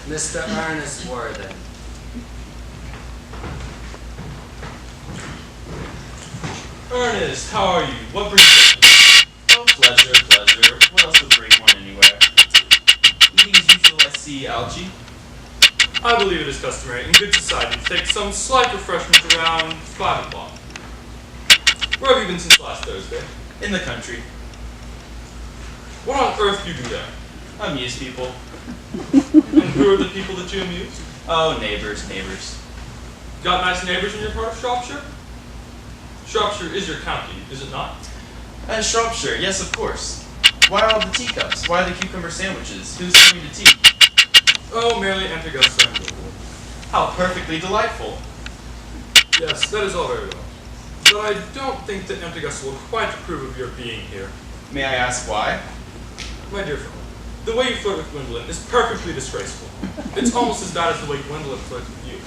Mr. Ernest Worthing. Ernest, how are you? What brings you? Oh, pleasure. What else would bring one anywhere? Eating as usual, I see, Algie. I believe it is customary in good society to take some slight refreshment around 5 o'clock. Where have you been since last Thursday? In the country. What on earth do you do there? Amuse people. And who are the people that you amuse? Oh, neighbors. Got nice neighbors in your part of Shropshire? Shropshire is your county, is it not? Shropshire, yes, of course. Why all the teacups? Why the cucumber sandwiches? Who's coming to tea? Oh, merely Antigosta. How perfectly delightful. Yes, that is all very well. But I don't think that Antigosta will quite approve of your being here. May I ask why? My dear fellow, the way you flirt with Gwendolyn is perfectly disgraceful. It's almost as bad as the way Gwendolyn flirts with you.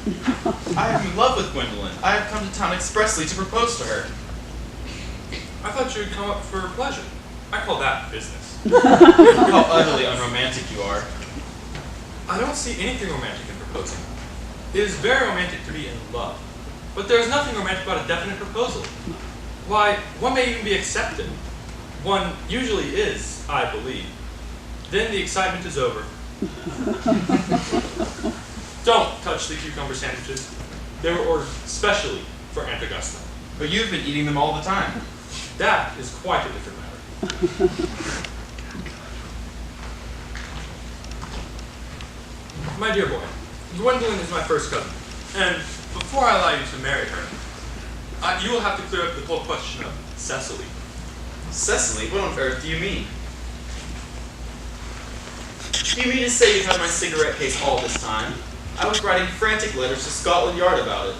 I am in love with Gwendolyn. I have come to town expressly to propose to her. I thought you had come up for pleasure. I call that business. How utterly unromantic you are. I don't see anything romantic in proposing. It is very romantic to be in love. But there is nothing romantic about a definite proposal. Why, one may even be accepted. One usually is, I believe. Then the excitement is over. Don't touch the cucumber sandwiches. They were ordered specially for Aunt Augusta. But you've been eating them all the time. That is quite a different matter. My dear boy, Gwendolyn is my first cousin, and before I allow you to marry her, you will have to clear up the whole question of Cecily. Cecily? What on earth do you mean? Do you mean to say you've had my cigarette case all this time? I was writing frantic letters to Scotland Yard about it.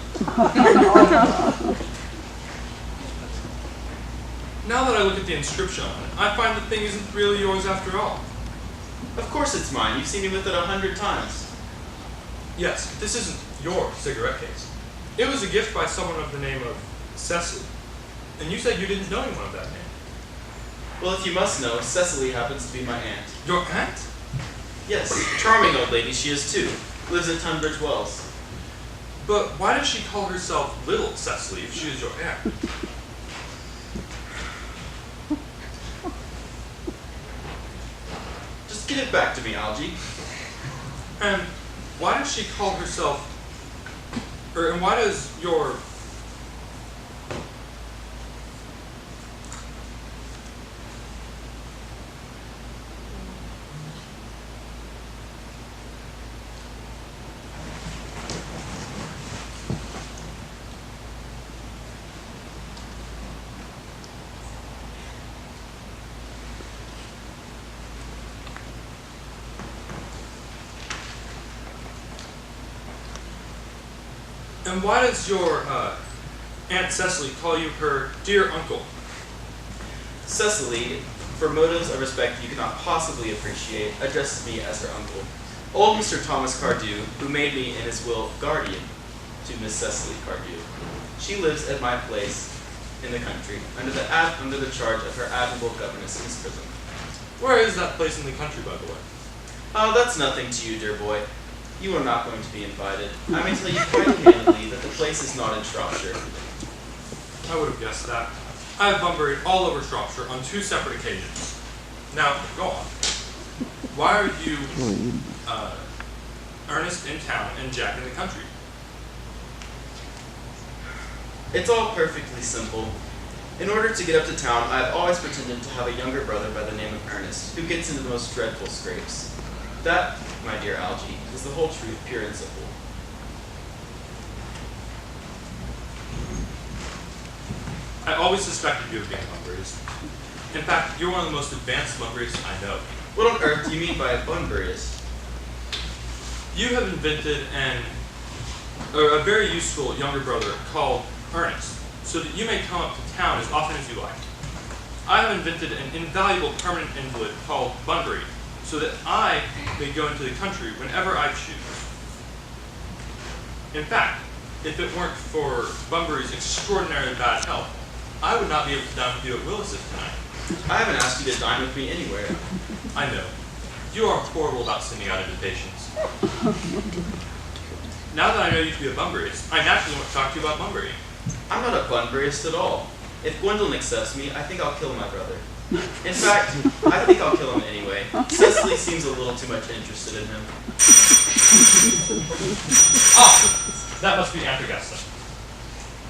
Now that I look at the inscription on it, I find the thing isn't really yours after all. Of course it's mine. You've seen me with it 100 times. Yes, but this isn't your cigarette case. It was a gift by someone of the name of Cecily. And you said you didn't know anyone of that name. Well, if you must know, Cecily happens to be my aunt. Your aunt? Yes, charming old lady she is too. Lives at Tunbridge Wells. But why does she call herself Little Cecily if she is your aunt? Just give it back to me, Algie. And why does she call herself, and why does your... And why does your Aunt Cecily call you her dear uncle? Cecily, for motives of respect you cannot possibly appreciate, addresses me as her uncle. Old Mr. Thomas Cardew, who made me in his will guardian to Miss Cecily Cardew. She lives at my place in the country, under the charge of her admirable governess in his prison. Where is that place in the country, by the way? Oh, that's nothing to you, dear boy. You are not going to be invited. I may tell you quite candidly that the place is not in Shropshire. I would have guessed that. I have bum-buried all over Shropshire on 2 separate occasions. Now, go on. Why are you, Ernest in town and Jack in the country? It's all perfectly simple. In order to get up to town, I have always pretended to have a younger brother by the name of Earnest, who gets into the most dreadful scrapes. That, my dear Algie, is the whole truth, pure and simple. I always suspected you of being a bunburyist. In fact, you're one of the most advanced bunburyists I know. What on earth do you mean by a bunburyist? You have invented a very useful younger brother called Earnest, so that you may come up to town as often as you like. I have invented an invaluable permanent invalid called Bunbury, so that I may go into the country whenever I choose. In fact, if it weren't for Bunbury's extraordinarily bad health, I would not be able to dine with you at Willis's tonight. I haven't asked you to dine with me anywhere. I know. You are horrible about sending out invitations. Now that I know you to be a Bunburyist, I naturally want to talk to you about Bunbury. I'm not a Bunburyist at all. If Gwendolyn accepts me, I think I'll kill my brother. In fact, I think I'll kill him anyway. Cecily seems a little too much interested in him. Ah, that must be Aunt Augusta.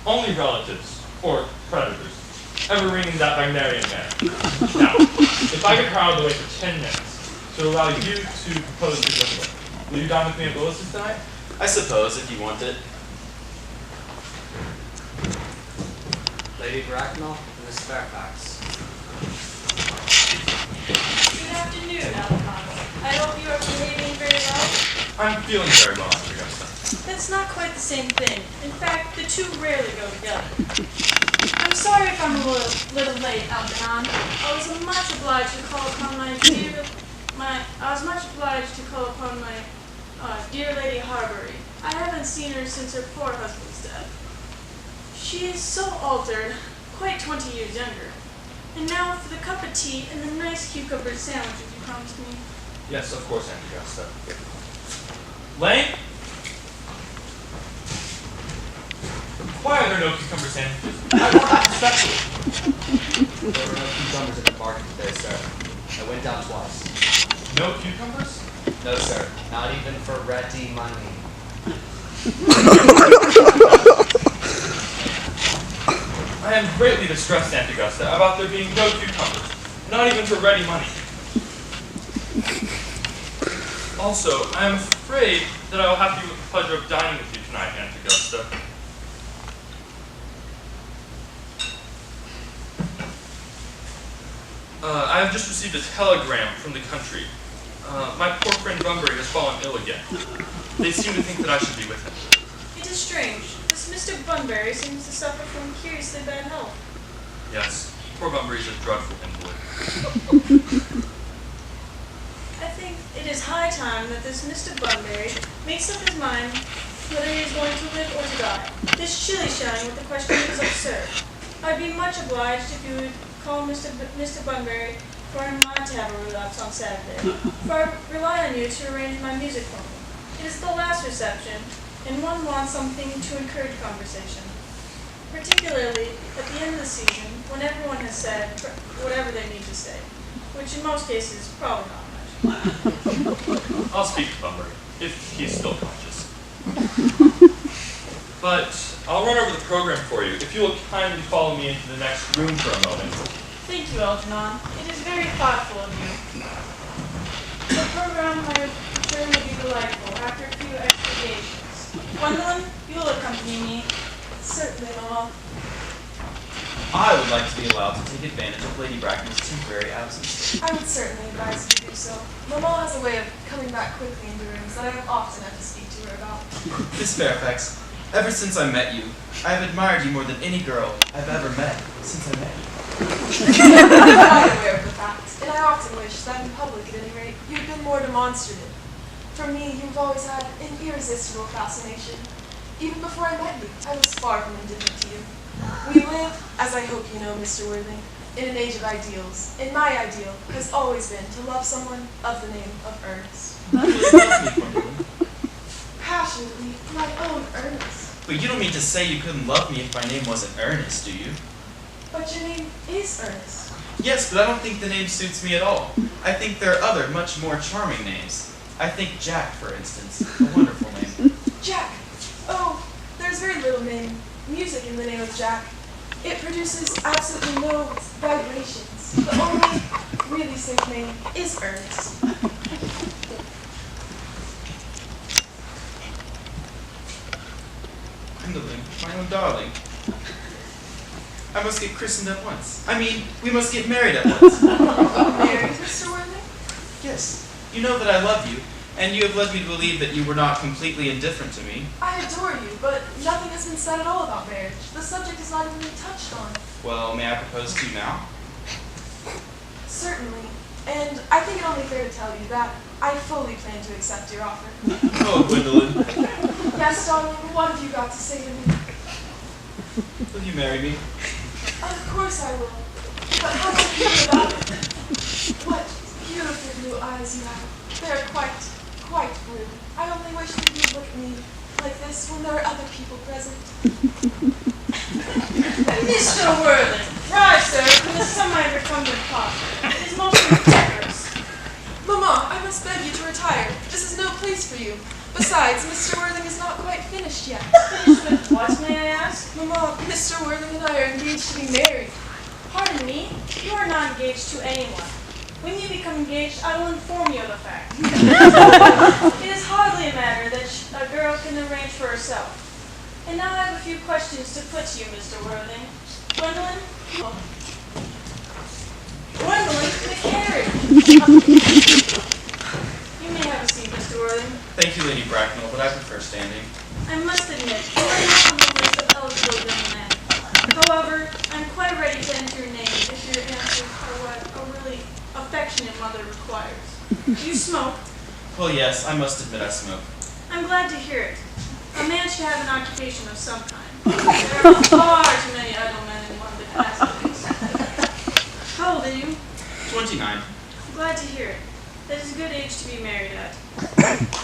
Only relatives, or predators, ever ringing that Wagnerian manner. Now, if I get her out of the way for 10 minutes to allow you to propose to Gwendolyn, will you dine with me at Willis's tonight? I suppose, if you want it. Lady Bracknell and Miss Fairfax. Good afternoon, Alphonse. I hope you are behaving very well. I'm feeling very well, Aunt Augusta. That's not quite the same thing. In fact, the two rarely go together. I'm sorry if I'm a little late, Algernon. I was much obliged to call upon my dear Lady Harbury. I haven't seen her since her poor husband's death. She is so altered, quite 20 years younger. And now for the cup of tea and the nice cucumber sandwiches you promised me. Yes, of course, Aunt Augusta. Lane? Why are there no cucumber sandwiches? I want them special. There were no cucumbers at the market today, sir. I went down twice. No cucumbers? No, sir. Not even for ready money. I am greatly distressed, Aunt Augusta, about there being no cucumbers, not even for ready money. Also, I am afraid that I will have the pleasure of dining with you tonight, Aunt Augusta. I have just received a telegram from the country. My poor friend Bunbury has fallen ill again. They seem to think that I should be with him. It is strange. This Mr. Bunbury seems to suffer from curiously bad health. Yes, poor Bunbury is a dreadful invalid. I think it is high time that this Mr. Bunbury makes up his mind whether he is going to live or to die. This shilly-shallying with the question is absurd. I'd be much obliged if you would call Mr. Bunbury for him not to have a relapse on Saturday, for I rely on you to arrange my music for me. It is the last reception, and one wants something to encourage conversation, particularly at the end of the season when everyone has said whatever they need to say, which in most cases is probably not much. I'll speak to Bunbury, if he's still conscious. But I'll run over the program for you, if you will kindly follow me into the next room for a moment. Thank you, Algernon. It is very thoughtful of you. The program, I am sure, will be delightful after a few expurgations. Gwendolyn, you will accompany me. Certainly, Mama. I would like to be allowed to take advantage of Lady Bracknell's temporary absence. I would certainly advise you to do so. Mama has a way of coming back quickly into rooms that I don't often have to speak to her about. Miss Fairfax, ever since I met you, I have admired you more than any girl I've ever met since I met you. I'm quite aware of the fact, and I often wish that in public, at any rate, you had been more demonstrative. For me, you've always had an irresistible fascination. Even before I met you, I was far from indifferent to you. We live, as I hope you know, Mr. Worthing, in an age of ideals, and my ideal has always been to love someone of the name of Ernest. You really love me, Gwendolyn. Passionately, my own Ernest. But you don't mean to say you couldn't love me if my name wasn't Earnest, do you? But your name is Ernest. Yes, but I don't think the name suits me at all. I think there are other, much more charming names. I think Jack, for instance, a wonderful name. Jack. Oh, there's very little music in the name of Jack. It produces absolutely no vibrations. The only really safe name is Ernest. Gwendolyn, my own darling. I must get christened at once. I mean, we must get married at once. Married, Mr. Worthing? Yes, you know that I love you, and you have led me to believe that you were not completely indifferent to me. I adore you, but nothing has been said at all about marriage. The subject has not even been touched on. Well, may I propose to you now? Certainly. And I think it only fair to tell you that I fully plan to accept your offer. Oh, Gwendolyn, Yes, darling, what have you got to say to me? will you marry me? Of course I will. But how do you feel about it? What beautiful blue eyes you have. They are quite blue. I only wish that you would look at me like this when there are other people present. Mr. Worthing, rise, sir, from the semi-recumbent posture. It is most ridiculous. Mamma, I must beg you to retire. This is no place for you. Besides, Mr. Worthing is not quite finished yet. Finished with what, may I ask? Mamma, Mr. Worthing and I are engaged to be married. Pardon me, you are not engaged to anyone. When you become engaged, I will inform you of the fact. It is hardly a matter that a girl can arrange for herself. And now I have a few questions to put to you, Mr. Worthing. Gwendolyn? Gwendolyn, the carriage! You may have a seat, Mr. Worthing. Thank you, Lady Bracknell, but I prefer standing. I must admit, you are not on the list of eligible young men. However, I'm quite ready to enter your name if your answers are what a really affectionate mother requires. You smoke? Well, yes, I must admit I smoke. I'm glad to hear it. A man should have an occupation of some kind. There are far too many idle men in London as it is. How old are you? 29. I'm glad to hear it. That is a good age to be married at.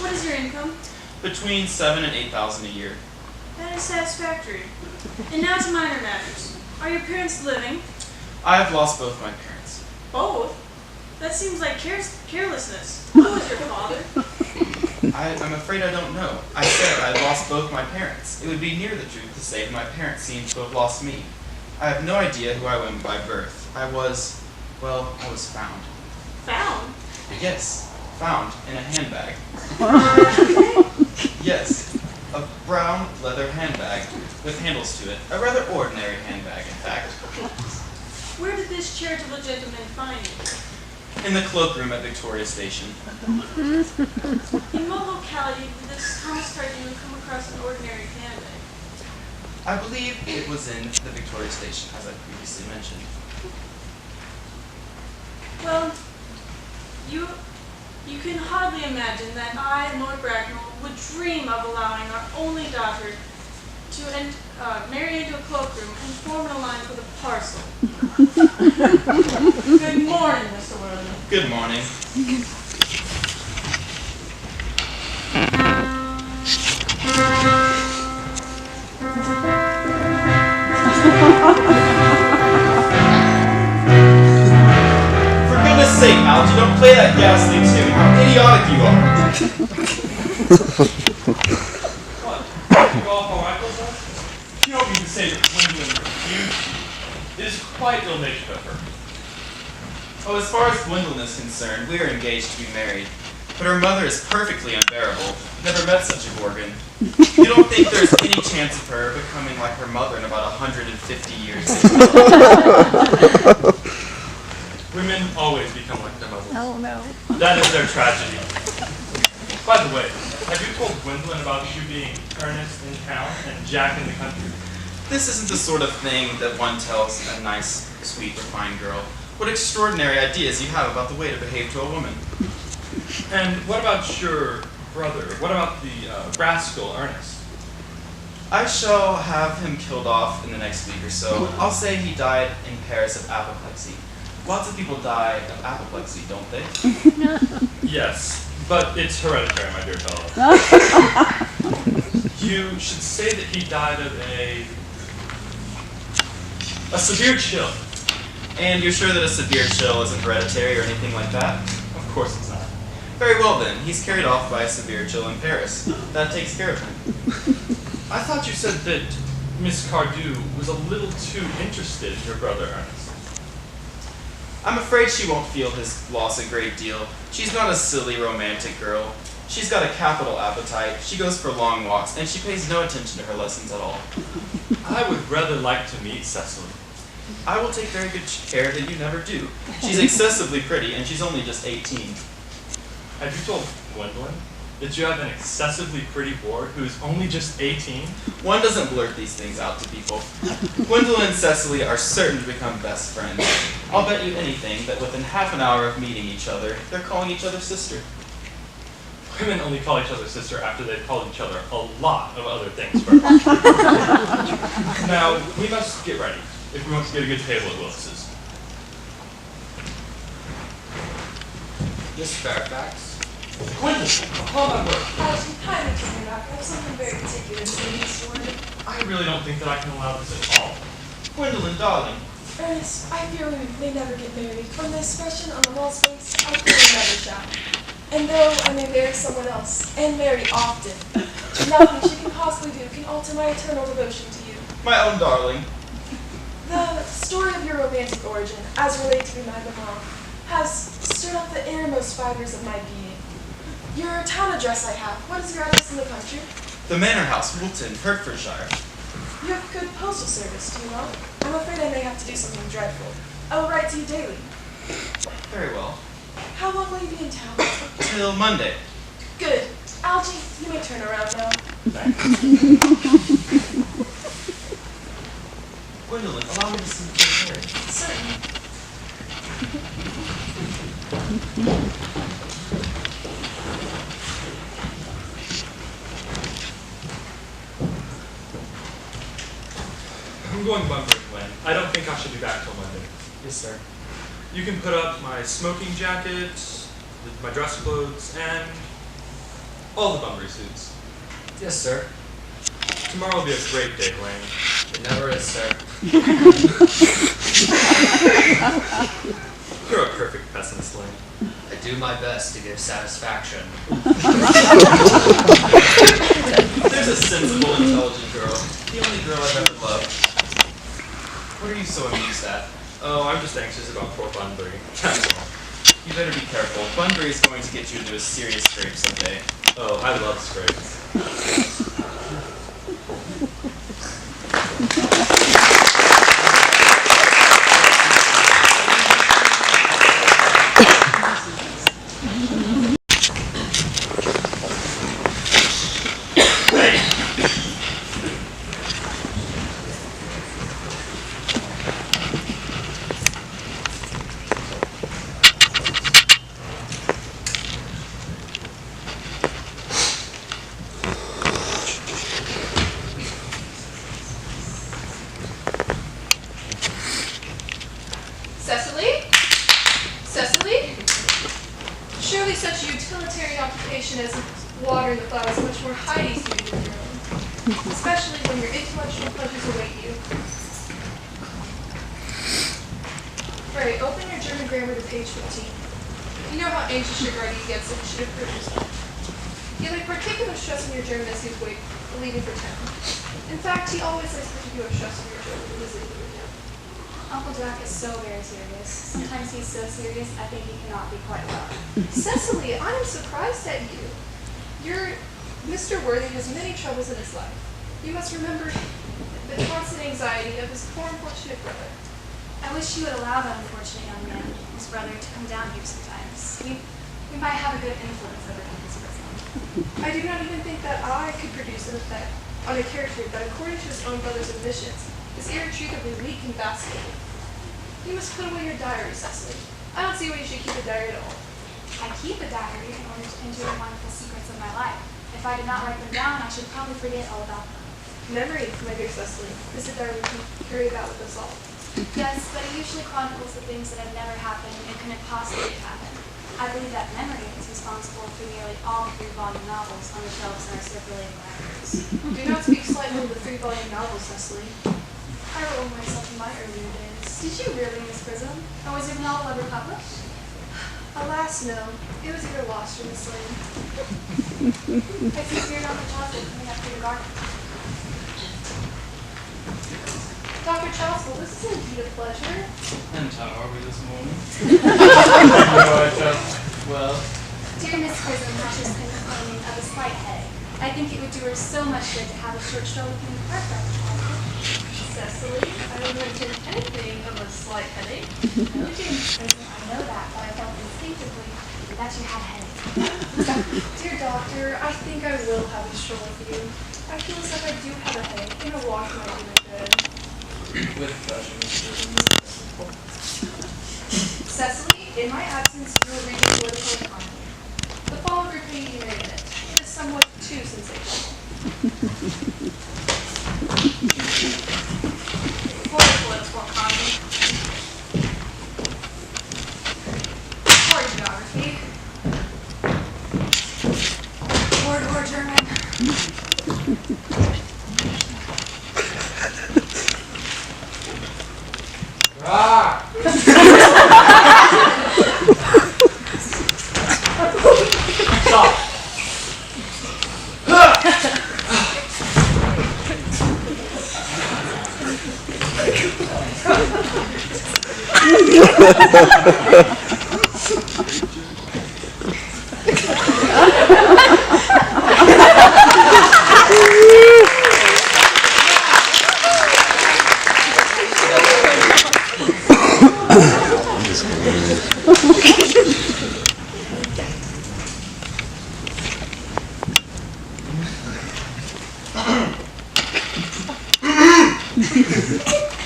What is your income? Between 7,000 and 8,000 a year. That is satisfactory. And now to minor matters. Are your parents living? I have lost both my parents. Both? That seems like carelessness. Who is your father? I'm afraid I don't know. I said I lost both my parents. It would be near the truth to say that my parents seem to have lost me. I have no idea who I am by birth. I was found. Found? Yes, found in a handbag. Yes, a brown leather handbag with handles to it. A rather ordinary handbag, in fact. Where did this charitable gentleman find you? In the cloakroom at Victoria Station. In what locality did this Thomas Cardew come across an ordinary handbag? I believe it was in the Victoria Station, as I previously mentioned. Well, you can hardly imagine that I, Lord Bracknell, would dream of allowing our only daughter to marry into a cloakroom and form an alliance with a parcel. Good morning, Mr. Worthing. Good morning. For goodness sake, Algy, don't play that ghastly tune. How idiotic you are. What? You go off on rifles, huh? You don't mean to say that Gwendolyn refused you. It is quite ill-natured of her. Oh, as far as Gwendolyn is concerned, we are engaged to be married. But her mother is perfectly unbearable. Never met such a gorgon. You don't think there's any chance of her becoming like her mother in about 150 years? Women always become like their mothers. Oh no. That is their tragedy. By the way, have you told Gwendolyn about you being Earnest in town and Jack in the country? This isn't the sort of thing that one tells a nice, sweet, refined girl. What extraordinary ideas you have about the way to behave to a woman. And what about your brother? What about the rascal Earnest? I shall have him killed off in the next week or so. I'll say he died in Paris of apoplexy. Lots of people die of apoplexy, don't they? Yes, but it's hereditary, my dear fellow. You should say that he died of a severe chill. And you're sure that a severe chill isn't hereditary or anything like that? Of course it's not. Very well then, he's carried off by a severe chill in Paris. That takes care of him. I thought you said that Miss Cardew was a little too interested in your brother Ernest. I'm afraid she won't feel his loss a great deal. She's not a silly, romantic girl. She's got a capital appetite, she goes for long walks, and she pays no attention to her lessons at all. I would rather like to meet Cecily. I will take very good care that you never do. She's excessively pretty, and she's only just 18. Have you told Gwendolyn that you have an excessively pretty ward who is only just 18? One doesn't blurt these things out to people. Gwendolyn and Cecily are certain to become best friends. I'll bet you anything that within half an hour of meeting each other, they're calling each other sister. Women only call each other sister after they've called each other a lot of other things first. Now, we must get ready if we want to get a good table at Willis's. Miss Fairfax? Gwendolyn, upon my word. Algie, kindly turn me back. I have something very particular to say this morning. I really don't think that I can allow this at all. Gwendolyn, darling. Ernest, I fear we may never get married. From the expression on the wall's face, I fear we never shall. And though I may marry someone else, and marry often, nothing she can possibly do can alter my eternal devotion to you. My own darling. The story of your romantic origin, as related to my mamma, has stirred up the innermost fibers of my being. Your town address I have. What is your address in the country? The Manor House, Woolton, Hertfordshire. You have good postal service, do you not? I'm afraid I may have to do something dreadful. I will write to you daily. Very well. How long will you be in town? Till Monday. Good. Algie, you may turn around now. Gwendolyn, allow me to see your hair. Certainly. I'm going Bunbury, Gwen. I don't think I should be back till Monday. Yes, sir. You can put up my smoking jacket, my dress clothes, and all the Bunbury suits. Yes, sir. Tomorrow will be a great day, Gwen. It never is, sir. You're a perfect pessimist, Lane. I do my best to give satisfaction. There's a sensible, intelligent girl. The only girl I've ever loved. What are you so amused at? Oh, I'm just anxious about poor Bunbury. That's all. You better be careful. Bunbury is going to get you into a serious scrape someday. Oh, I love scrapes. Cecily? Cecily? Surely such a utilitarian occupation as watering the flowers is much more highly suited than your own, especially when your intellectual pleasures await you. Pray, open your German grammar to page 15. You know how anxious your guardian gets if you should approve yourself. You lay particular stress on your German as he's leaving for town. In fact, he always lays particular stress on your German when he's leaving for town. Uncle Jack is so very serious. Sometimes he's so serious, I think he cannot be quite well. Cecily, I'm surprised at you. Mr. Worthing has many troubles in his life. You must remember the constant anxiety of his poor unfortunate brother. I wish you would allow that unfortunate young man, his brother, to come down here sometimes. We might have a good influence over him as prison. I do not even think that I could produce an effect on a character that, according to his own brother's admissions, is irretrievably weak and vacillating. You must put away your diary, Cecily. I don't see why you should keep a diary at all. I keep a diary in order to enjoy the wonderful secrets of my life. If I did not write them down, I should probably forget all about them. Memory, my dear Cecily, is a diary we can carry about with us all. Yes, but it usually chronicles the things that have never happened and couldn't possibly happen. I believe that memory is responsible for nearly all the 3-volume novels on the shelves in our circulating libraries. Do not speak slightly of the 3-volume novels, Cecily. I wrote one myself in my earlier days. Did you really, Miss Prism? Or was your novel ever published? Alas, no. It was either lost or mislaid. I see you're Dr. Choswell coming up to your garden. Dr. Choswell, this is indeed a pleasure. And how are we this morning? Well, Dear Miss Prism has just been complaining of a slight headache. I think it would do her so much good to have a short stroll with you in the park, Dr. Choswell. Cecily, I don't mention anything of a slight headache. No, dear Miss Prism, I know that, but I felt instinctively that you had a headache. Dear doctor, I think I will have a stroll with you. I feel as if I do have a headache, and a walk might do me good. with pleasure, Mr. Cecily, in my absence, you will read the political economy. The fall of Britain you may admit. It is somewhat too sensational. For the political economy. For geography. Ah! Stop!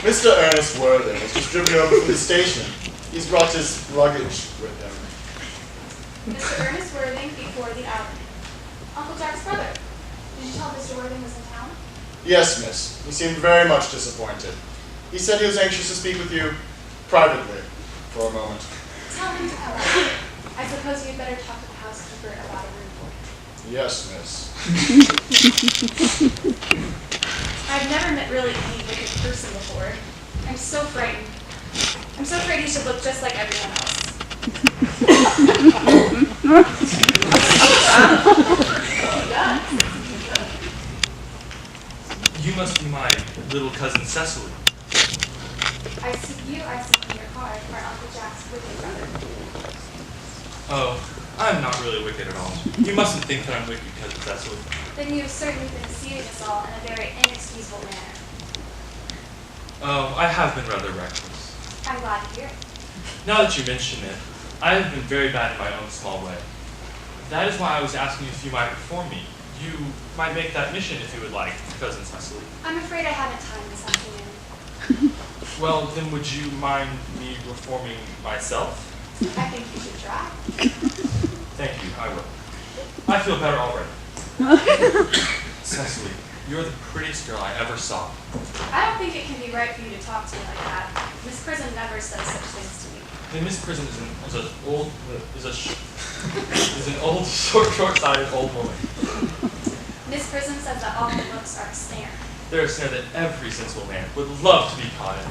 Mr. Ernest Worthing has just driven over from the station. He's brought his luggage with him. Mr. Ernest Worthing before the outing. Uncle Jack's brother. Did you tell Mr. Worthing was in town? Yes, miss. He seemed very much disappointed. He said he was anxious to speak with you privately for a moment. Tell him to come out. I suppose you'd better talk to the housekeeper about a room for him. Yes, miss. I've never met really any wicked person before. I'm so frightened. I'm so afraid he should look just like everyone else. You must be my little cousin Cecily. I see you, I see in your car, for Uncle Jack's wicked brother. Oh, I'm not really wicked at all. You mustn't think that I'm wicked, cousin Cecily. Then you have certainly been deceiving us all in a very inexcusable manner. Oh, I have been rather reckless. I'm glad to hear it. Now that you mention it, I have been very bad in my own small way. That is why I was asking if you might reform me. You might make that mission if you would like, cousin Cecily. I'm afraid I haven't time this afternoon. Well, then would you mind me reforming myself? I think you should try. Thank you, I will. I feel better already. Cecily, you're the prettiest girl I ever saw. I don't think it can be right for you to talk to me like that. Miss Prison never says such things to me. And Miss Prison is an old, short-sighted old woman. Miss Prison says that all good looks are a snare. They're a snare that every sensible man would love to be caught in.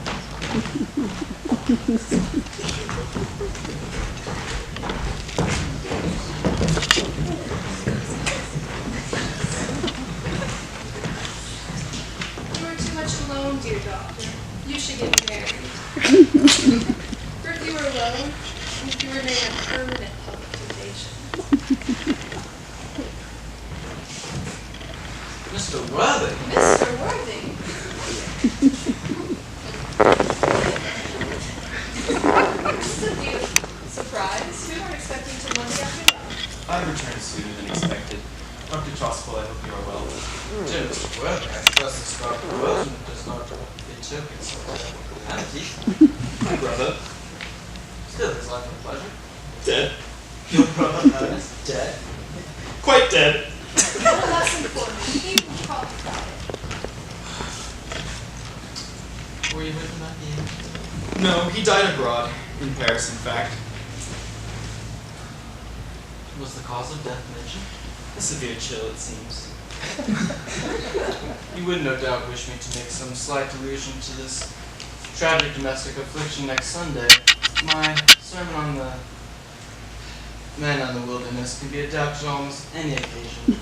You are too much alone, dear doctor. You should get married. For if you were alone, you could remain a permanent public temptation. Mr. Worthing? Mr. Worthing. You surprised? We weren't expecting till Monday afternoon. I returned sooner than expected. Dr. Trosville, I hope you are well. Dear Mr. Worthing, I trust this Dr. Wilson does not interpret so humanity. My brother. Still his life a pleasure. Dead. Your brother Ernest dead? Quite dead. Well, that's important. He will talk about it. Were you with him at the end? No, he died abroad. In Paris, in fact. Was the cause of death mentioned? A severe chill, it seems. You would no doubt wish me to make some slight allusion to this tragic domestic affliction next Sunday. My sermon on the men on the wilderness can be adapted on almost any occasion.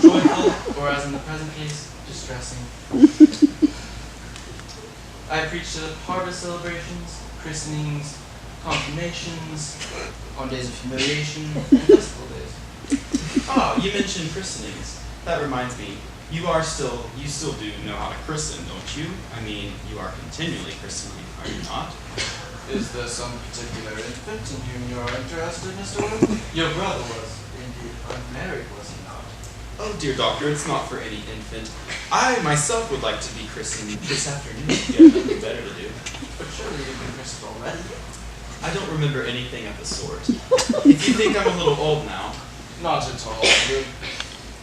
Joyful, or as in the present case, distressing. I preached at harvest celebrations, christenings, confirmations, on days of humiliation, and festival days. Oh, you mentioned christenings. That reminds me, you still do know how to christen, don't you? I mean, you are continually christening, are you not? Is there some particular infant in whom you are interested, Mr. Wood? Your brother was indeed unmarried, was he not? Oh, dear doctor, it's not for any infant. I myself would like to be christened this afternoon if you have nothing better to do. But surely you've been christened already. I don't remember anything of the sort. If you think I'm a little old now. Not at all. The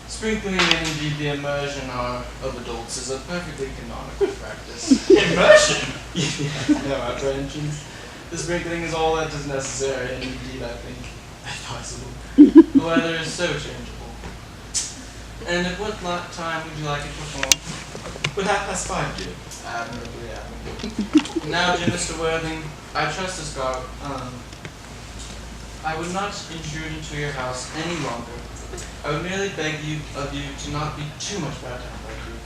sprinkling and indeed the immersion of adults is a perfectly canonical practice. Immersion? No apprehensions. The sprinkling is all that is necessary, and indeed, I think, advisable. The weather is so changeable. And at what time would you like it performed? Would 5:30 do? Admirably, admirably. Now, dear Mr. Worthing, I trust this garb. I would not intrude into your house any longer. I would merely beg of you to not be too much bound down by grief.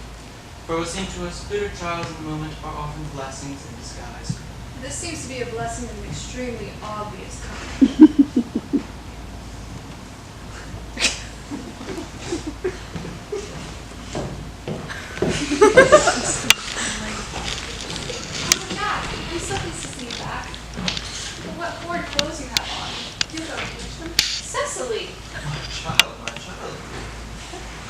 For what seem to us bitter trials in the moment are often blessings in disguise. This seems to be a blessing of an extremely obvious kind. Uncle Jack, I'm so pleased to see you back. What horrid clothes you have on. Do go finish them. Cecily! My child, my child.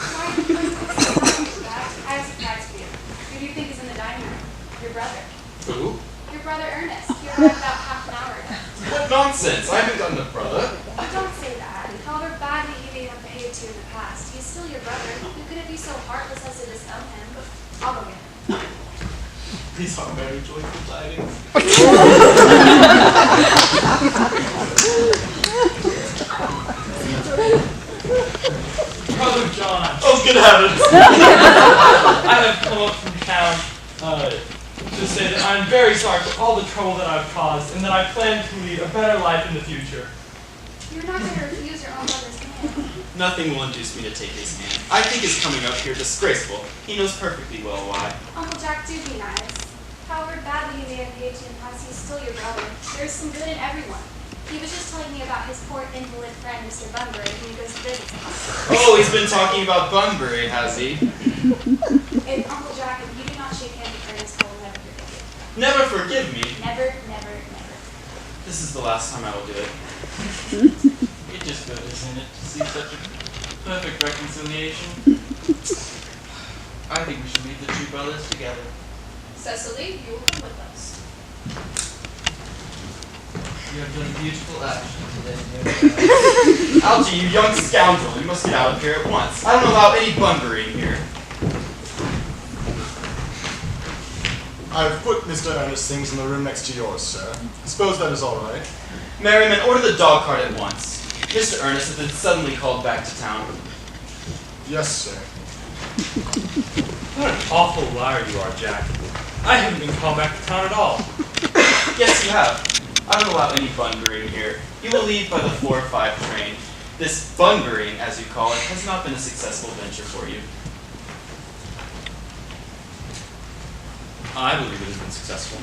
Why are you Uncle Jack? I have a surprise for you. Who do you think is in the dining room? Your brother. Who? Your brother Ernest. He arrived about half an hour ago. What nonsense! I haven't gotten a brother. Don't say that. However badly he may have behaved to you in the past, he is still your brother. You couldn't be so heartless as to disown him. I'll go get him. These are very joyful tidings. Brother John, Oh, good heavens! I have come up from town to say that I'm very sorry for all the trouble that I've caused, and that I plan to lead a better life in the future. You're not going to refuse your own brother's hand. Nothing will induce me to take his hand. I think his coming up here disgraceful. He knows perfectly well why. Uncle Jack, do be nice. However badly he may have behaved to you in the past, he's still your brother. There is some good in everyone. He was just telling me about his poor invalid friend, Mr. Bunbury, who he goes to visit. Oh, he's been talking about Bunbury, has he? And Uncle Jack, if you do not shake hands with Ernest, I will never forgive you. Never forgive me. Never, never, never. This is the last time I will do it. It just good, isn't it, to see such a perfect reconciliation? I think we should leave the two brothers together. Cecily, you will come with us. You have done a beautiful action today. Algie, you young scoundrel, you must get out of here at once. I don't allow any Bunbury in here. I've put Mr. Earnest's things in the room next to yours, sir. I suppose that is all right. Merriman, order the dog cart at once. Mr. Earnest has been suddenly called back to town. Yes, sir. What an awful liar you are, Jack. I haven't been called back to town at all. Yes, you have. I don't allow any Bunburying here. You will leave by the 4 or 5 train. This Bunburying, as you call it, has not been a successful venture for you. I believe it has been successful.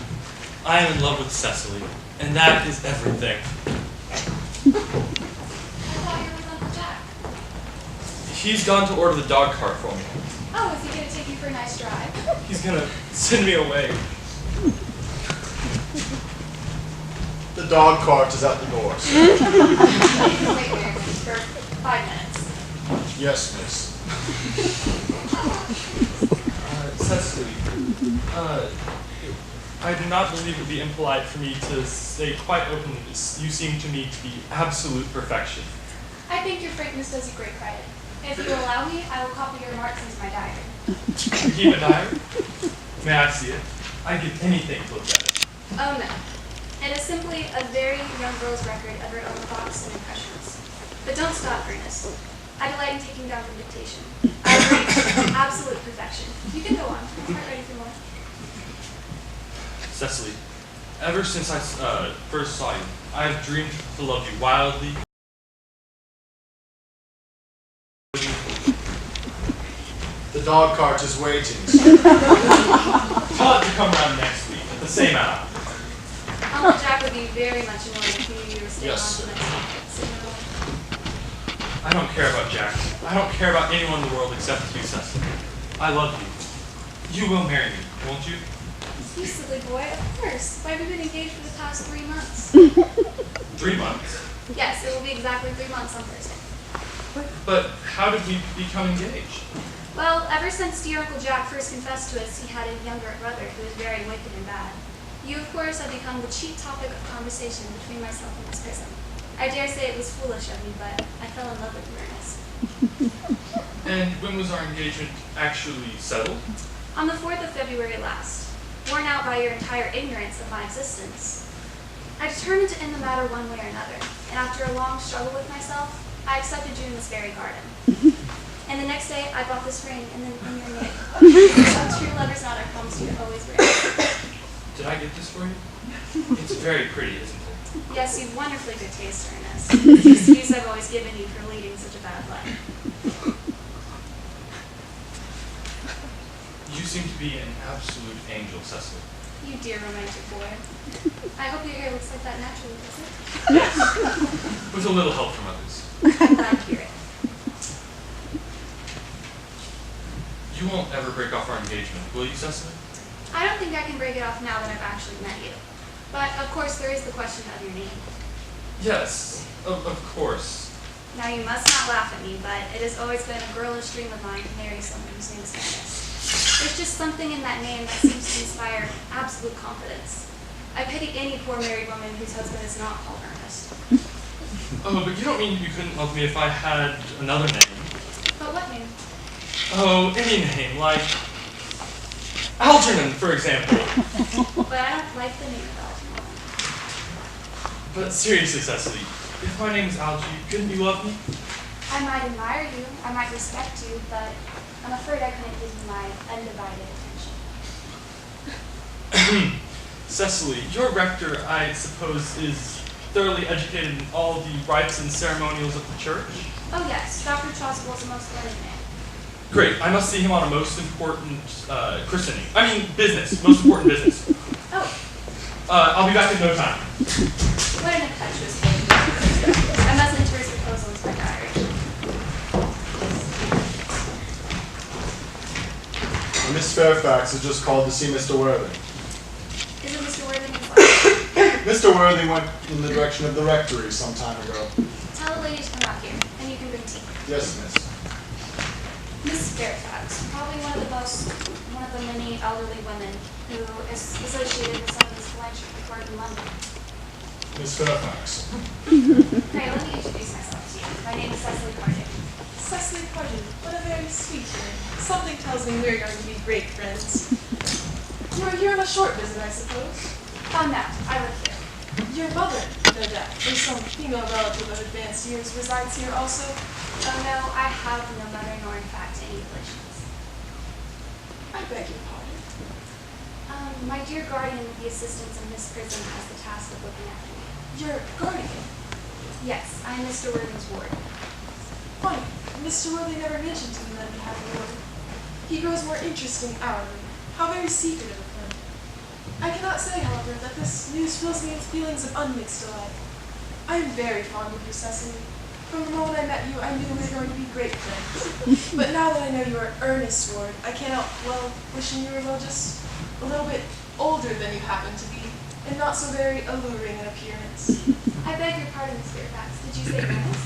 I am in love with Cecily, and that is everything. I thought you were with Uncle Jack. He's gone to order the dog cart for me. Oh, is he going to take you for a nice drive? He's gonna send me away. The dog cart is at the door, sir. Wait, Merriman, for 5 minutes. Yes, miss. Cecily, I do not believe it would be impolite for me to say quite openly this. You seem to me to be absolute perfection. I think your frankness does you great credit. If you will allow me, I will copy your remarks into my diary. You keep a diary? May I see it? I'd give anything to look at it. Oh no. It is simply a very young girl's record of her own thoughts and impressions. But don't stop, Ernest. I delight in taking down from dictation. I agree. Absolute perfection. You can go on. I'm quite ready for more. Cecily, ever since I first saw you, I have dreamed to love you wildly. The dog cart is waiting, sir. Tell it to come around next week at the same hour. Uncle Jack would be very much annoyed if he knew you were staying Yes, on sir. for next week. I don't care about Jack. I don't care about anyone in the world except you, Cecily. I love you. You will marry me, won't you? You silly boy, of course. Why, we've been engaged for the past 3 months. 3 months. Yes, it will be exactly 3 months on Thursday. But how did we become engaged? Well, ever since dear Uncle Jack first confessed to us he had a younger brother who was very wicked and bad, you, of course, have become the chief topic of conversation between myself and Miss Grissom. I dare say it was foolish of me, but I fell in love with you, Ernest. And when was our engagement actually settled? On the 4th of February last, worn out by your entire ignorance of my existence, I determined to end the matter one way or another, and after a long struggle with myself, I accepted you in this very garden. And the next day, I bought this ring and then in your name. It's a true lover's knot I promised you to always wear. Did I get this for you? It's very pretty, isn't it? Yes, you've wonderfully good taste, Ernest. It's the excuse I've always given you for leading such a bad life. You seem to be an absolute angel, Cecily. You dear romantic boy. I hope your hair looks like that naturally, does it? Yes. With a little help from others. I'm glad to hear it. You won't ever break off our engagement, will you, Cecily? I don't think I can break it off now that I've actually met you. But, of course, there is the question of your name. Yes, of course. Now, you must not laugh at me, but it has always been a girlish dream of mine to marry someone whose name is Earnest. There's just something in that name that seems to inspire absolute confidence. I pity any poor married woman whose husband is not called Earnest. Oh, but you don't mean you couldn't love me if I had another name. But what name? Oh, any name, like Algernon, for example. But I don't like the name of Algernon. But seriously, Cecily, if my name is Algie, couldn't you love me? I might admire you, I might respect you, but I'm afraid I couldn't give you my undivided attention. Cecily, your rector, I suppose, is thoroughly educated in all the rites and ceremonials of the church? Oh yes, Dr. Chasuble is a most learned man. Great, I must see him on a most important christening. I mean, business, most important business. Oh, I'll be back in no time. what an impetuous boy. I must enter his proposal into my diary. Miss Fairfax has just called to see Mr. Worthing. Is it Mr. Worthington's wife? Mr. Worthing went in the direction of the rectory some time ago. Tell the lady to come out here, and you can bring tea. Yes, miss. Miss Fairfax, probably one of the many elderly women who is associated with some of this philanthropy court in London. Miss Fairfax. Pray, let me introduce myself to you. My name is Cecily Cardigan. Cecily Cardew, what a very sweet name. Something tells me we're going to be great friends. You are here on a short visit, I suppose? Oh no, I live here. Your mother, no doubt, or some female relative of advanced years, resides here also? Oh no, I have no mother nor in fact any relations. I beg your pardon. My dear guardian with the assistance of Miss Prism has the task of looking after me. Your guardian? Yes, I am Mr. Worthing's ward. Funny, Mr. Worthing never mentioned to me that he had a ward. He grows more interesting hourly. How very secretive of him. I cannot say, however, that this news fills me with feelings of unmixed delight. I am very fond of you, Cecily. From the moment I met you, I knew we were going to be great friends. But now that I know you are Ernest Ward, I cannot, well, wishing you were, well, just a little bit older than you happen to be, and not so very alluring in appearance. I beg your pardon, Miss Fairfax. Did you say Ernest?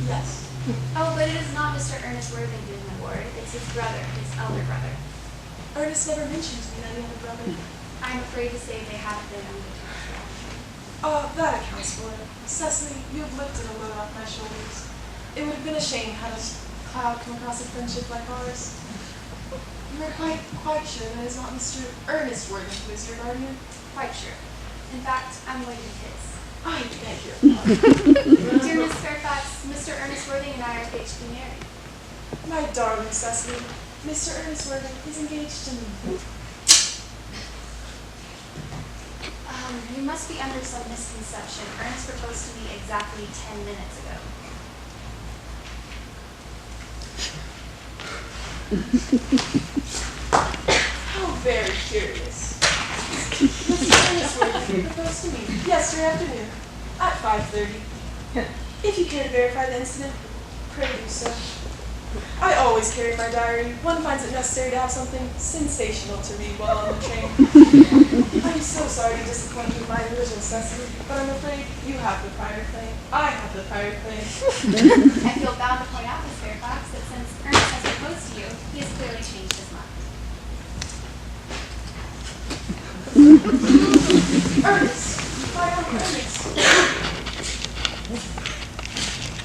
Yes. Oh, but it is not Mr. Ernest Worthing who is my ward. It's his brother, his elder brother. Ernest never mentioned to me that he had a brother. I'm afraid to say they haven't been under That accounts for it. Cecily, you have lifted a load off my shoulders. It would have been a shame had a cloud come across a friendship like ours. You are quite sure that it is not Mr. Ernest Worthing who is your guardian? Quite sure. In fact, I'm going to be his. I beg your pardon. Dear Miss Fairfax, Mr. Ernest Worthing and I are engaged to be married. My darling Cecily, Mr. Ernest Worthing is engaged to me. You must be under some misconception. Ernest proposed to me exactly 10 minutes ago. How very curious. Mr. Ernest Worthing proposed to me yesterday afternoon at 5:30. If you care to verify the incident, pray do so. I always carry my diary. One finds it necessary to have something sensational to read while on the train. I'm so sorry to disappoint you with my religion, Cecily, but I'm afraid you have the prior claim. I have the prior claim. I feel bound to point out, Miss Fairfax, that since Ernest has proposed to you, he has clearly changed his mind. Ernest! My own Ernest!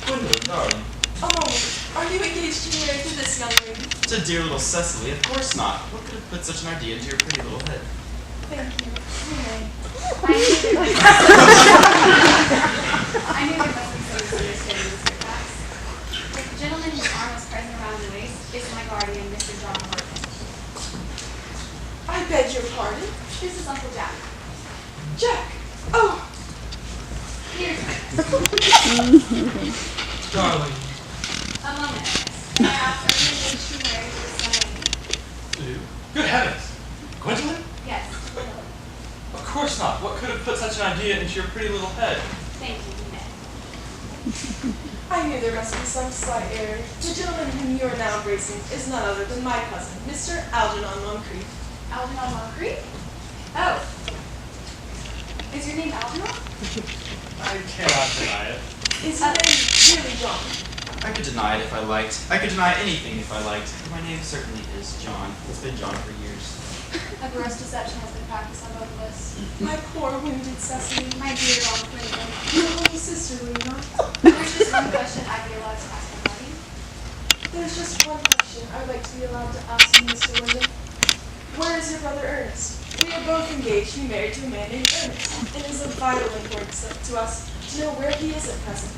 Gwendolyn, darling. A moment. Are you engaged to be married to this young lady? To dear little Cecily, of course not. What could have put such an idea into your pretty little head? Thank you. You may. I knew there must be some misunderstanding, Miss Fairfax. The gentleman whose arm was present around around the waist is my guardian, Mr. John Horton. I beg your pardon? This is Uncle Jack. Jack! Oh, Here's Darling. a moment. And I asked her engaged to marry to this young lady. Good heavens. Gwendolyn? Yes. Of course not. What could have put such an idea into your pretty little head? Thank you, you may. I knew there must be some slight error. The gentleman whom you are now embracing is none other than my cousin, Mr. Algernon Moncrief. Algernon Moncrief? Oh. Is your name Algernon? I cannot deny it. Is your name really John? I could deny it if I liked. I could deny anything if I liked. My name certainly is John. It's been John for years. A gross deception has been practiced on both of us. My poor wounded Cecily. My dear old Gwendolyn. Your little sister, will you not? There's just one question I'd be allowed to ask my guardian. There's just one question I would like to be allowed to ask you, Mr. Wyndham. Where is your brother Ernest? We are both engaged to be married to a man named Earnest. It is of vital importance to us to know where he is at present.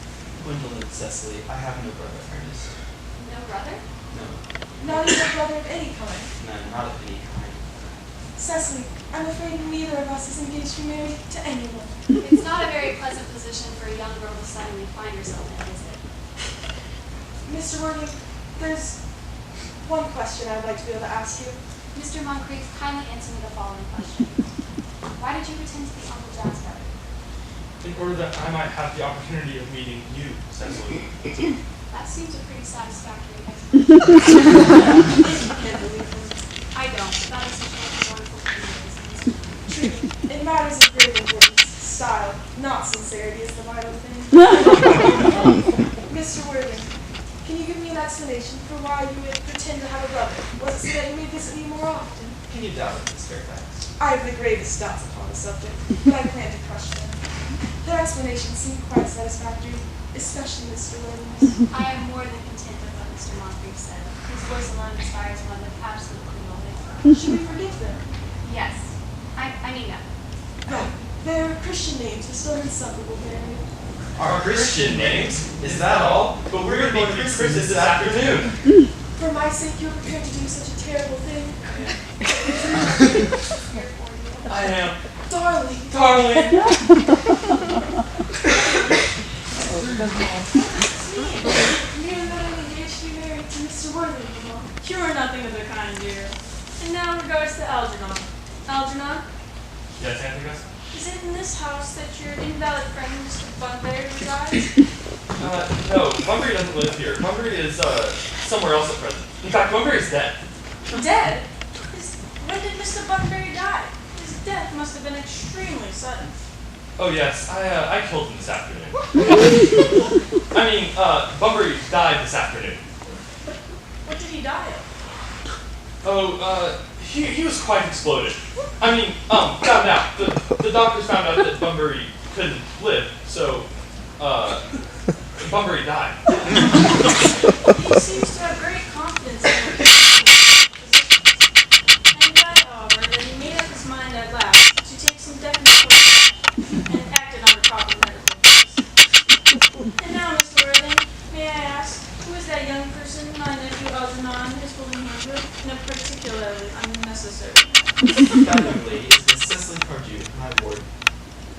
Gwendolyn, Cecily, I have no brother, Ernest. No brother? No, Not even a brother of any kind. none, not of any kind. Cecily, I'm afraid neither of us is engaged to be married to anyone. It's not a very pleasant position for a young girl to suddenly find herself in, is it? Mr. Worthing, there's one question I'd like to be able to ask you. Mr. Moncrief, kindly answer me the following question. Why did you pretend to be Uncle Jack's brother? In order that I might have the opportunity of meeting you, Cecily. That seems a pretty satisfactory I explanation. can't believe him. I don't. That is such a wonderful thing. True, in matters of great importance, style, not sincerity is the vital thing. Mr. Worthing, can you give me an explanation for why you would pretend to have a brother? Was it so that you may visit me more often? Can you doubt it, Miss Fairfax? I have the gravest doubts upon the subject, but I plan to crush them. Their explanation seemed quite satisfactory, especially Mr. Williams. I am more than content with what Mr. Moncrief said. His voice alone inspires one with absolutely no knowledge. Should we forgive them? Yes. I mean no. Right. Their Christian names are still insufferable, Mary. Our Christian names? Is that all? But we're going to be Christmas this afternoon. For my sake, you are prepared to do such a terrible thing. I am. Darling, Darling. we are not only engaged to be married to Mr. Worthing, Mama. You are nothing of the kind, dear. And now regards to Algernon. Algernon, Yes, Antigus? is it in this house that your invalid friend, Mr. Bunbury, resides? No, Bunbury doesn't live here. Bunbury is, somewhere else at present. In fact, Bunbury is dead. Dead? When did Mr. Bunbury die? His death must have been extremely sudden. Oh yes, I killed him this afternoon. I mean, Bunbury died this afternoon. What did he die of? Oh, he was quite exploded. I mean, found out. The doctors found out that Bunbury couldn't live, so, Bunbury died. He seems to have great confidence in his positions. I'm glad, however, that he made up his mind at last to take some definite course and acted under proper medical advice. And now, Mr. Worthing, may I ask, who is that young person my nephew Algernon is holding hands with in a particularly unnecessary manner? That young lady is Miss Cecily Cardew, my ward.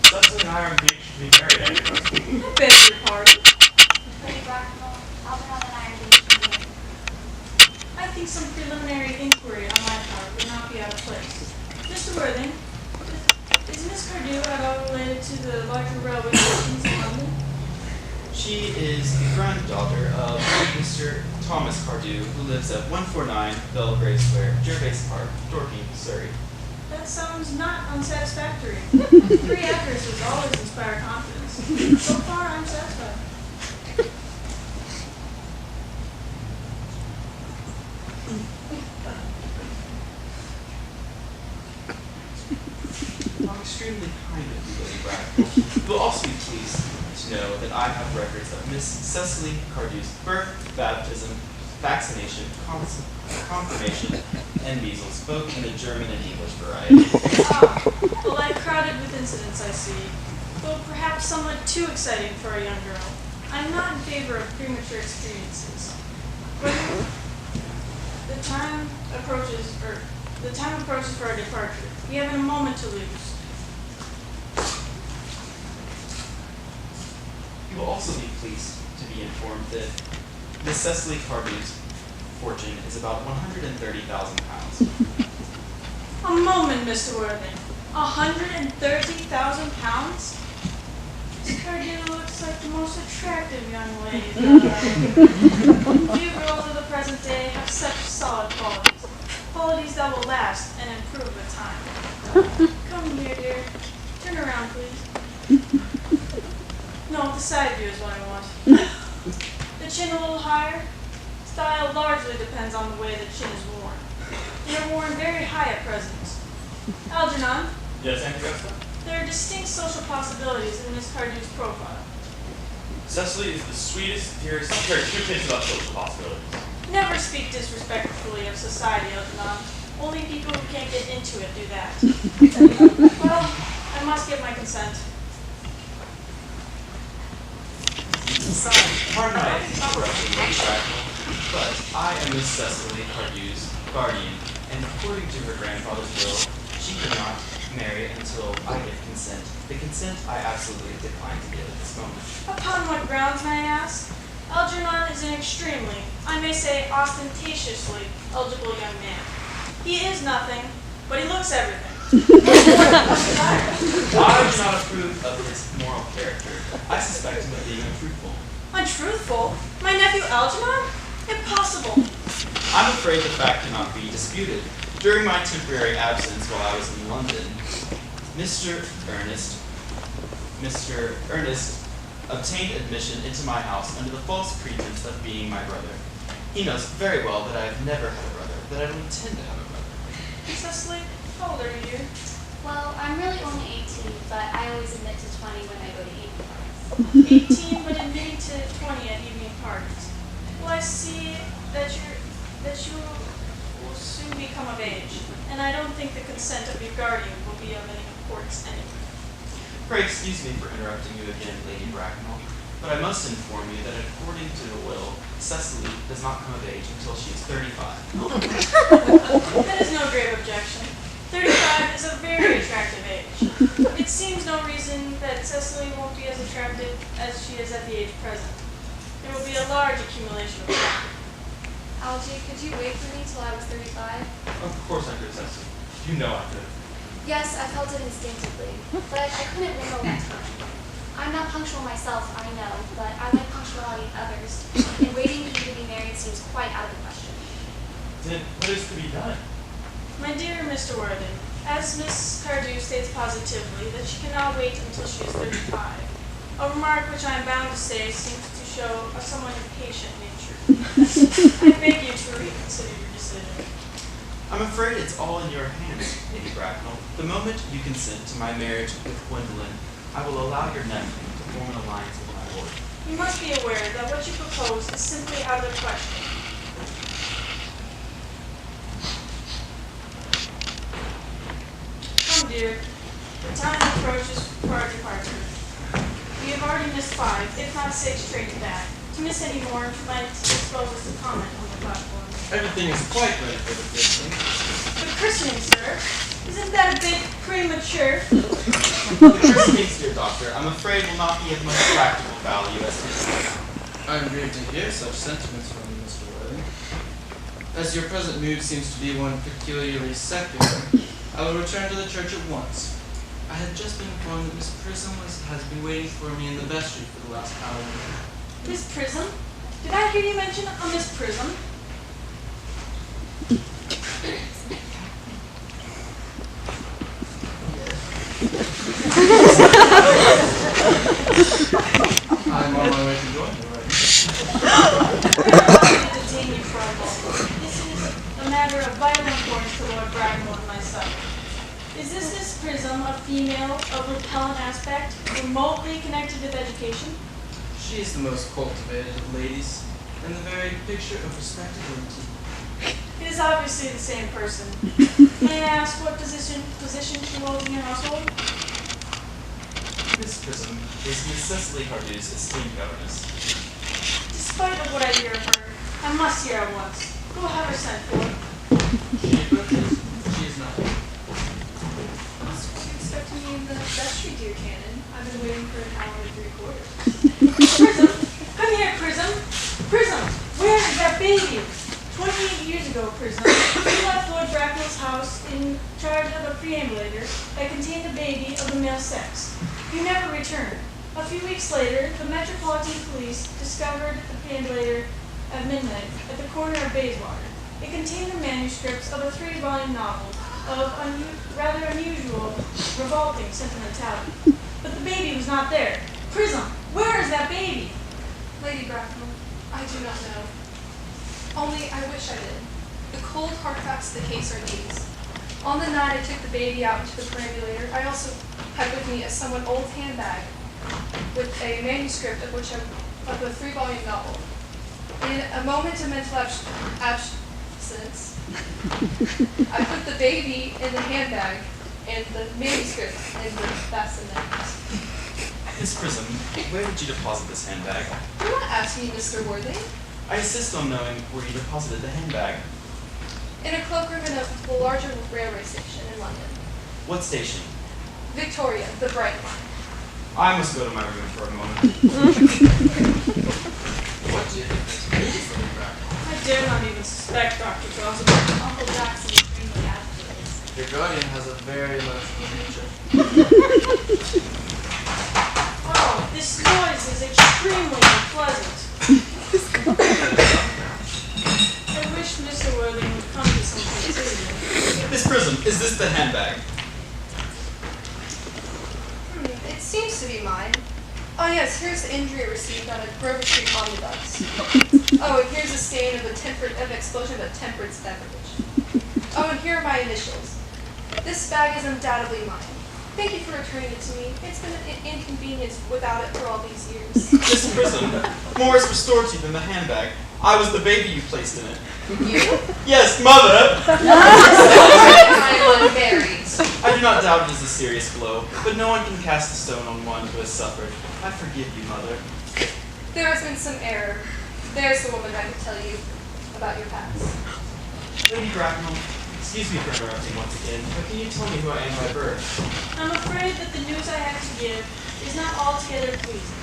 Cecily and I are engaged to be married, Antigus. I beg your pardon. Lady Bracknell, Algernon and I are engaged to be married. I think some preliminary inquiry on my part would not be out of place. Mr. Worthing, is Miss Cardew at all related to the larger railway stations in London? She is the granddaughter of Mr. Thomas Cardew, who lives at 149 Belgrave Square, Gervais Park, Dorking, Surrey. That sounds not unsatisfactory. Three addresses always inspire confidence. So far, I'm satisfied. I'm extremely kind of you, Lady Bracknell. You will also be pleased to know that I have records of Miss Cecily Cardew's birth, baptism, vaccination, confirmation, and measles, both in the German and English variety. A life crowded with incidents, I see. Though perhaps somewhat too exciting for a young girl. I'm not in favor of premature experiences. But The time approaches for our departure. We haven't a moment to lose. You will also be pleased to be informed that Miss Cecily Cardew's fortune is about £130,000. A moment, Mr. Worthing. £130,000? Miss Cardew looks like the most attractive young lady that Few girls of the present day have such solid qualities. Qualities that will last and improve with time. Come here, dear. Turn around, please. No, the side view is what I want. The chin a little higher. Style largely depends on the way the chin is worn. They are worn very high at present. Algernon, Yes, Aunt Augusta? there are distinct social possibilities in Miss Cardew's profile. Cecily is the sweetest, dearest. Here, two things about social possibilities. Never speak disrespectfully of society, Algernon. Only people who can't get into it do that. Well, I must give my consent. Pardon my interruption, Lady Bracknell, but I am Miss Cecily Cardew's guardian, and according to her grandfather's will, she cannot marry until I give consent. The consent I absolutely decline to give at this moment. Upon what grounds, may I ask? Algernon is an extremely, I may say ostentatiously, eligible young man. He is nothing, but he looks everything. I do not approve of his moral character. I suspect him of being untruthful. Untruthful? My nephew Algernon? Impossible. I'm afraid the fact cannot be disputed. During my temporary absence while I was in London, Mr. Earnest obtained admission into my house under the false pretense of being my brother. He knows very well that I have never had a brother, that I don't intend to have a brother. Cecily, how old are you? Well, I'm really only 18, but I always admit to 20 when I go to evening parties. 18, but admitting to 20 at evening parties. Well, I see that you will soon become of age, and I don't think the consent of your guardian will be of any importance anyway. Pray excuse me for interrupting you again, Lady Bracknell, but I must inform you that according to the will, Cecily does not come of age until she is 35. That is no grave objection. 35 is a very attractive age. It seems no reason that Cecily won't be as attractive as she is at the age present. There will be a large accumulation of property. Algie, could you wait for me till I was 35? Of course I could, Cecily. You know I could. Yes, I felt it instinctively, but I couldn't wait all that time. I'm not punctual myself, I know, but I like punctuality in others, and waiting for you to be married seems quite out of the question. Then what is to be done? My dear Mr. Worthing, as Miss Cardew states positively that she cannot wait until she is 35, a remark which I am bound to say seems to show a somewhat impatient nature. I beg you to reconsider your decision. I'm afraid it's all in your hands, Lady Bracknell. The moment you consent to my marriage with Gwendolyn, I will allow your nephew to form an alliance with my lord. You must be aware that what you propose is simply out of the question. Come, dear. The time approaches for our departure. We have already missed 5, if not 6, trains back. To miss any more might expose us to comment on the platform. Everything is quite ready for the christening. The christening, sir? Isn't that a bit premature? The christenings, dear doctor, I'm afraid will not be of much practical value as it is now. I am grieved to hear such sentiments from you, Mr. Worthing. As your present mood seems to be one peculiarly secular, I will return to the church at once. I had just been informed that Miss Prism has been waiting for me in the vestry for the last hour. Miss Prism? Did I hear you mention a Miss Prism? I'm on my way to join you right To detain you for a moment. This is a matter of vital importance to Lord Bracknell and myself. Is this Miss Prism a female of repellent aspect, remotely connected with education? She is the most cultivated of ladies, and the very picture of respectability. It is obviously the same person. May I ask what position she holds in your household? Miss Prism is Miss Cecily Cardew's esteemed governess. Despite of what I hear of her, I must hear at once. Who will have her sent for. She is not. What you expecting me in the vestry, dear Canon? I've been waiting for an hour and 3/4. Prism, come here, Prism. Prism, where is that baby? 28 years ago, Prism, you left Lord Bracknell's house in charge of a preambulator that contained a baby of the male sex. You never returned. A few weeks later, the Metropolitan Police discovered the preambulator at midnight at the corner of Bayswater. It contained the manuscripts of a 3-volume novel of rather unusual, revolting sentimentality. But the baby was not there. Prism, where is that baby? Lady Bracknell, I do not know. Only I wish I did. The cold hard facts of the case are these. On the night I took the baby out into the perambulator, I also had with me a somewhat old handbag with a manuscript of a 3-volume novel. In a moment of mental absence, I put the baby in the handbag and the manuscript in the bassinet. Miss Prism, where did you deposit this handbag? Do not ask me, Mr. Worthing. I insist on knowing where you deposited the handbag. In a cloakroom in a larger railway station in London. What station? Victoria, the Bright Line. I must go to my room for a moment. What do you think this means, Lady Bracknell? I dare not even suspect Dr. Johnson. Uncle Jackson is extremely agitated. Your guardian has a very emotional nature. Oh, this noise is extremely unpleasant. I wish Mr. Worthing would come to some conclusion. Miss Prism, is this the handbag? It seems to be mine. Oh yes, here's the injury received on a Grover Street omnibus. Oh, and here's a stain of explosion of a temperance beverage. Oh, and here are my initials. This bag is undoubtedly mine. Thank you for returning it to me. It's been an inconvenience without it for all these years. Miss Prism, more is restored to you than the handbag. I was the baby you placed in it. You? Yes, mother! I am unmarried. I do not doubt it is a serious blow, but no one can cast a stone on one who has suffered. I forgive you, mother. There has been some error. There's the woman I could tell you about your past. Lady Bracknell, excuse me for interrupting once again, but can you tell me who I am by birth? I'm afraid that the news I have to give is not altogether pleasing.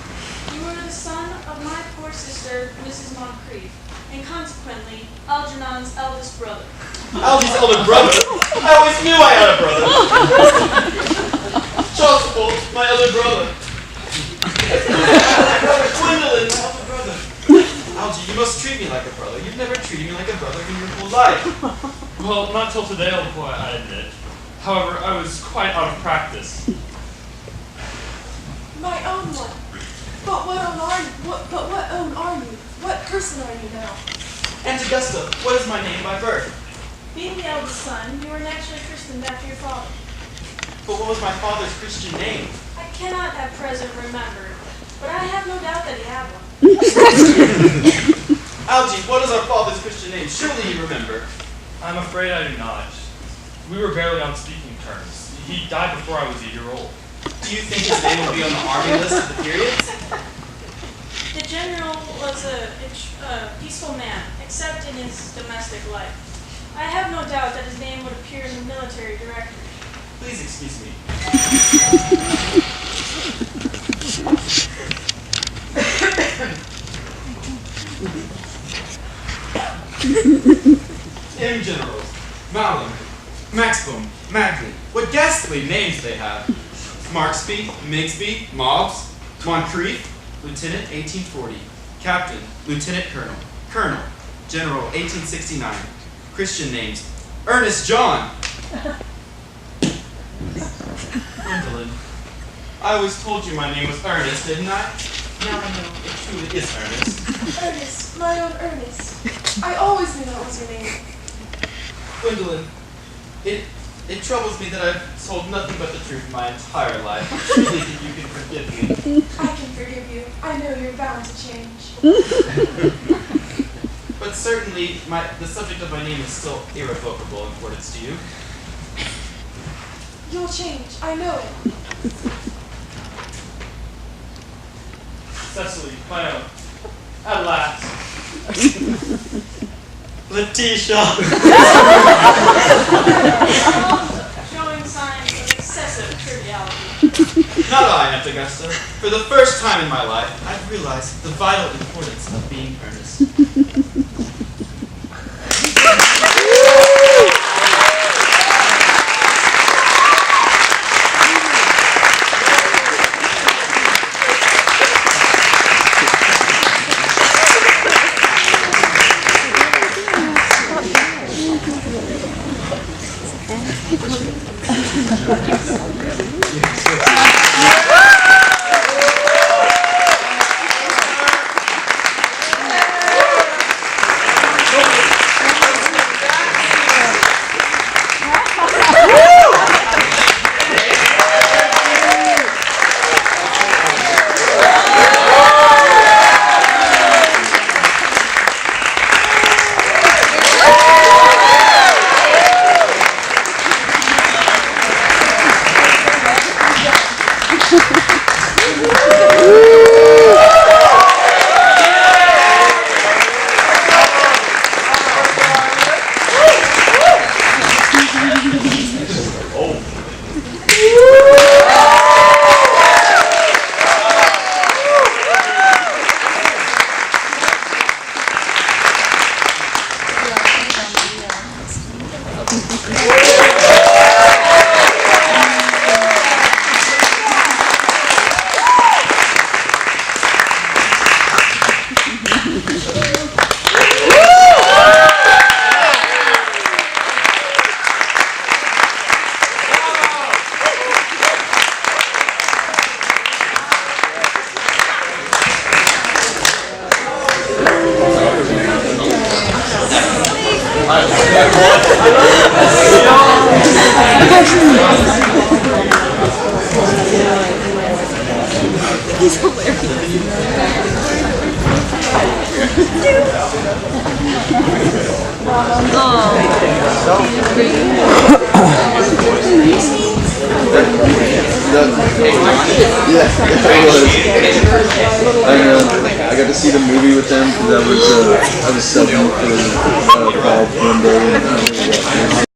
You are the son of my poor sister, Mrs. Moncrief, and consequently, Algernon's eldest brother. Algy's elder brother? I always knew I had a brother! Chasuble, my elder brother! Gwendolyn, my elder brother! Algy, you must treat me like a brother. You've never treated me like a brother in your whole life. Well, not till today, old boy, I admit. However, I was quite out of practice. My own one. But what own are you? What own are you? What person are you now? Aunt Augusta, what is my name by birth? Being the eldest son, you were naturally christened after your father. But what was my father's Christian name? I cannot at present remember, but I have no doubt that he had one. Algy, what is our father's Christian name? Surely you remember. I'm afraid I do not. We were barely on speaking terms. He died before I was a year old. Do you think his name will be on the army list of the periods? The general was a peaceful man, except in his domestic life. I have no doubt that his name would appear in the military directory. Please excuse me. M generals, Malum, Maxboom, Magley. What ghastly names they have. Marksby, Migsby, Mobbs, Moncrief, Lieutenant 1840, Captain, Lieutenant Colonel, Colonel, General 1869. Christian names, Earnest John. Gwendolyn, I always told you my name was Earnest, didn't I? Now I know it truly is Earnest. Ernest, my own Ernest. I always knew that was your name. Gwendolyn, it troubles me that I've told nothing but the truth my entire life. Surely that you can forgive me. I can forgive you. I know you're bound to change. But certainly, the subject of my name is still irrevocable in accordance to you. You'll change. I know it. Cecily, my own. At last. Letitia! Showing signs of excessive triviality. Not I, Aunt Augusta. For the first time in my life, I've realized the vital importance of being earnest. He's hilarious. I got to see the movie with them because I was subbing for Paul Bloomberg.